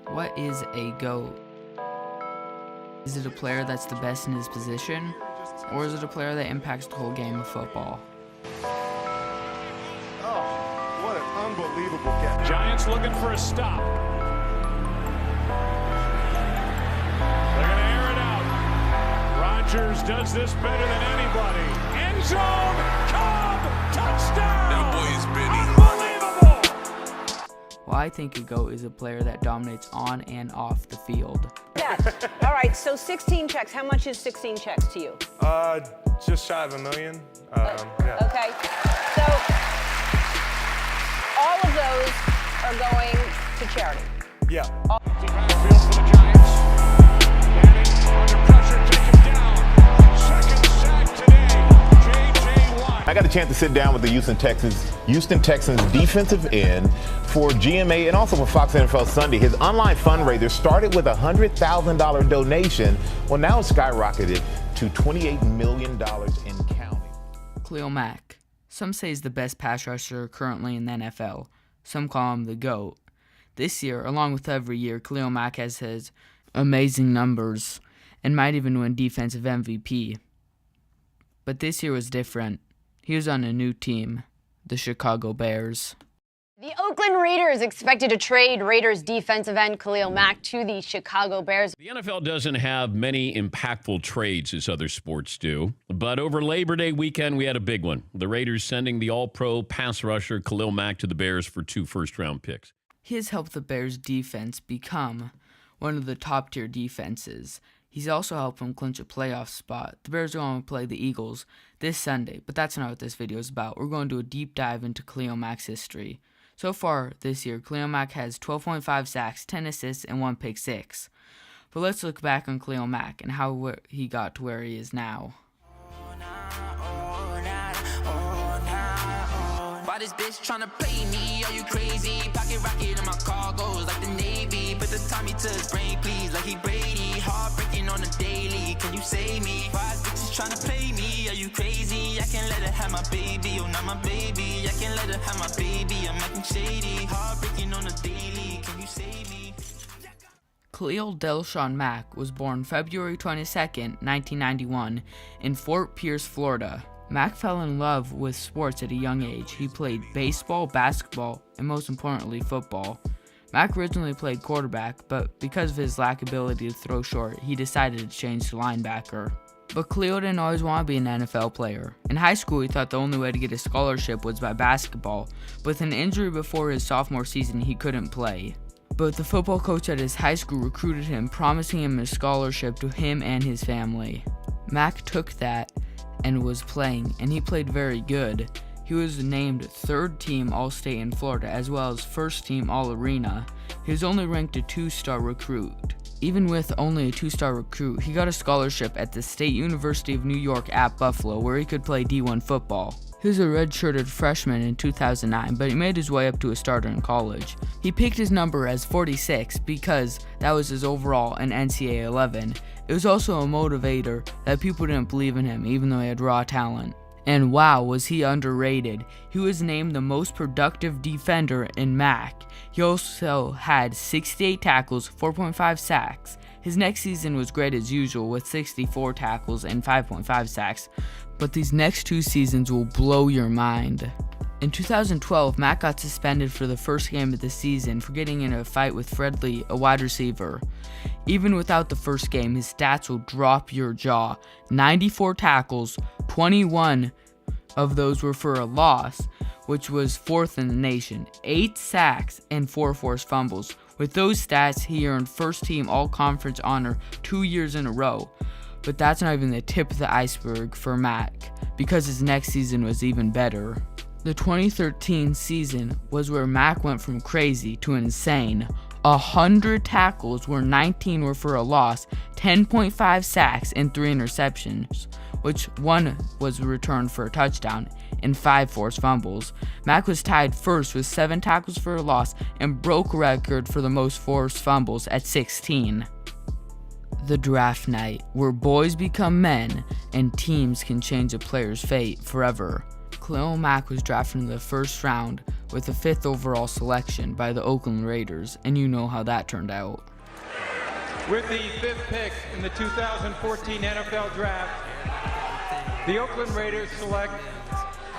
What is a GOAT? Is it a player that's the best in his position? Or is it a player that impacts the whole game of football? Oh, what an unbelievable catch. Giants looking for a stop. They're going to air it out. Rodgers does this better than anybody. End zone, Cobb, touchdown! That boy is Benny. Unbelievable! Well, I think a GOAT is a player that dominates on and off the field. Yeah. All right, so 16 checks. How much is 16 checks to you? Just shy of $1 million. Yeah. Okay. So all of those are going to charity. Yeah. Backfield for the Giants. Manning under pressure, take him down. Second sack today, J.J. I got a chance to sit down with the Houston Texans defensive end for GMA and also for Fox NFL Sunday. His online fundraiser started with a $100,000 donation. Well, now it's skyrocketed to $28 million in counting. Khalil Mack. Some say he's the best pass rusher currently in the NFL. Some call him the GOAT. This year, along with every year, Khalil Mack has his amazing numbers and might even win defensive MVP. But this year was different. He was on a new team, the Chicago Bears. The Oakland Raiders expected to trade Raiders defensive end Khalil Mack to the Chicago Bears. The NFL doesn't have many impactful trades as other sports do, but over Labor Day weekend, we had a big one. The Raiders sending the all-pro pass rusher Khalil Mack to the Bears for 2 first-round picks. He has helped the Bears' defense become one of the top-tier defenses. He's also helped them clinch a playoff spot. The Bears are going to play the Eagles this Sunday, but that's not what this video is about. We're going to do a deep dive into Khalil Mack's history. So far this year, Khalil Mack has 12.5 sacks, 10 assists, and 1 pick six. But let's look back on Khalil Mack and how he got to where he is now. Why this bitch tryna play me? Are you crazy? Pocket rocket in my car goes like the Navy. Put the Tommy to his brain, please, like he Brady. Heartbreaking on the daily. Can you save me? Why this bitch is tryna play me? Are you crazy? I can't let her have my baby. Oh, not my baby. I can't let her have my baby. I'm acting shady. Heartbreaking on the daily. Can you save me? Khalil Delshawn Mack was born February 22nd, 1991, in Fort Pierce, Florida. Mack fell in love with sports at a young age. He played baseball, basketball, and most importantly, football. Mack originally played quarterback, but because of his lack of ability to throw short, he decided to change to linebacker. But Khalil didn't always want to be an NFL player. In high school, he thought the only way to get a scholarship was by basketball. With an injury before his sophomore season, he couldn't play. But the football coach at his high school recruited him, promising him a scholarship to him and his family. Mack took that and was playing, and he played very good. He was named 3rd team All-State in Florida, as well as 1st team All-Arena. He was only ranked a 2-star recruit. Even with only a 2-star recruit, he got a scholarship at the State University of New York at Buffalo, where he could play D1 football. He was a red-shirted freshman in 2009, but he made his way up to a starter in college. He picked his number as 46 because that was his overall in NCAA 11. It was also a motivator that people didn't believe in him, even though he had raw talent. And wow, was he underrated. He was named the most productive defender in MAC. He also had 68 tackles, 4.5 sacks. His next season was great as usual with 64 tackles and 5.5 sacks. But these next 2 seasons will blow your mind. In 2012, Mack got suspended for the first game of the season for getting in a fight with Fred Lee, a wide receiver. Even without the first game, his stats will drop your jaw. 94 tackles, 21 of those were for a loss, which was 4th in the nation. 8 sacks and 4 forced fumbles. With those stats, he earned first team all-conference honor 2 years in a row. But that's not even the tip of the iceberg for Mack, because his next season was even better. The 2013 season was where Mack went from crazy to insane. 100 tackles where 19 were for a loss, 10.5 sacks and 3 interceptions, which 1 was returned for a touchdown, and 5 forced fumbles. Mack was tied first with 7 tackles for a loss and broke a record for the most forced fumbles at 16. The draft night, where boys become men and teams can change a player's fate forever. Khalil Mack was drafted in the 1st round with the 5th overall selection by the Oakland Raiders, and you know how that turned out. With the 5th pick in the 2014 NFL Draft, the Oakland Raiders select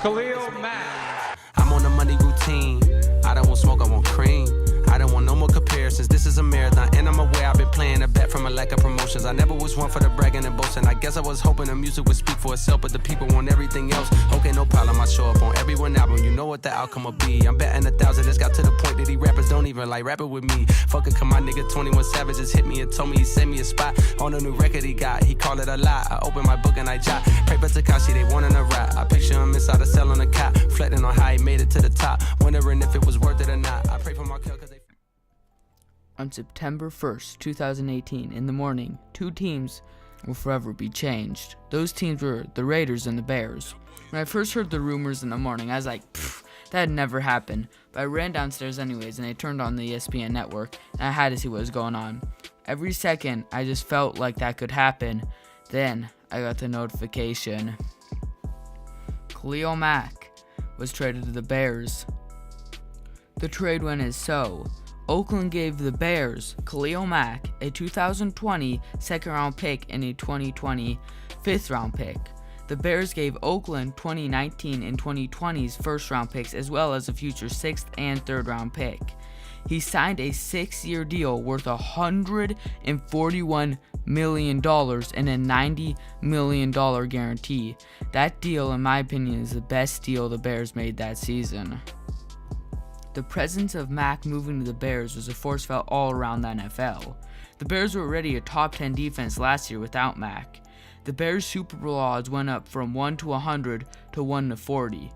Khalil Mack. I'm on a Monday routine. I don't want smoke, I want cream. I don't want no more comparisons. This is a marathon, and I'm aware I've been playing a bet from a lack of promotions. I never was one for the bragging and boasting. I guess I was hoping the music would speak for itself, but the people want everything else. Okay, no problem, I show up on every one album. You know what the outcome will be. I'm betting 1,000. It's got to the point that these rappers don't even like rapping with me. Fuck it, come my nigga 21 Savage just hit me and told me he sent me a spot on a new record he got. He called it a lie. I open my book and I jot. Pray for Takashi, they wanting a rap. I picture him inside a cell on a cot, reflecting on how he made it to the top, wondering if it was worth it or not. I pray for my kill cause they... On September 1st, 2018, in the morning, 2 teams will forever be changed. Those teams were the Raiders and the Bears. When I first heard the rumors in the morning, I was like, that had never happened. But I ran downstairs anyways, and I turned on the ESPN network, and I had to see what was going on. Every second, I just felt like that could happen. Then, I got the notification. Khalil Mack was traded to the Bears. The trade went as so. Oakland gave the Bears Khalil Mack a 2020 second-round pick and a 2020 fifth-round pick. The Bears gave Oakland 2019 and 2020's first-round picks as well as a future 6th and 3rd-round pick. He signed a 6-year deal worth $141 million and a $90 million guarantee. That deal, in my opinion, is the best deal the Bears made that season. The presence of Mack moving to the Bears was a force felt all around the NFL. The Bears were already a top 10 defense last year without Mack. The Bears' Super Bowl odds went up from 1 to 100 to 1 to 40.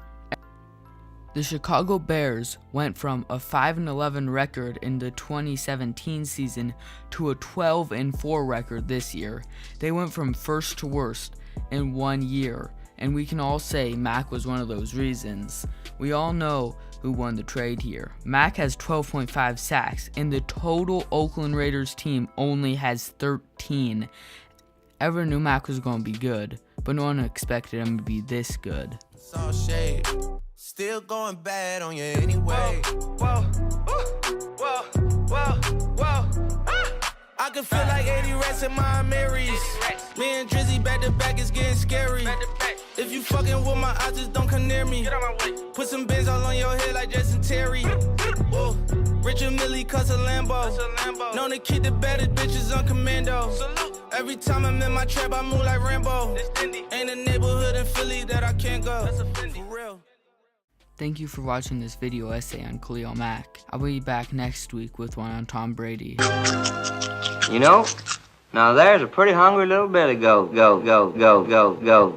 The Chicago Bears went from a 5-11 record in the 2017 season to a 12-4 record this year. They went from first to worst in 1 year, and we can all say Mack was one of those reasons. We all know who won the trade here. Mack has 12.5 sacks, and the total Oakland Raiders team only has 13. Everyone knew Mack was going to be good, but no one expected him to be this good. All shade. Still going bad on you anyway. Whoa, whoa, whoa, whoa. I can feel like 80 rats in my Marys. Me and Drizzy back to back is getting scary. If you fucking with my eyes, just don't come near me. Put some bins all on your head like Justin Terry. Whoa. Richard Millie cuss a Lambo. Known to keep the baddest bitches on commando. Every time I'm in my trap, I move like Rambo. Ain't a neighborhood in Philly that I can't go. For real. Thank you for watching this video essay on Khalil Mack. I'll be back next week with one on Tom Brady. You know, now there's a pretty hungry little belly goat. Go.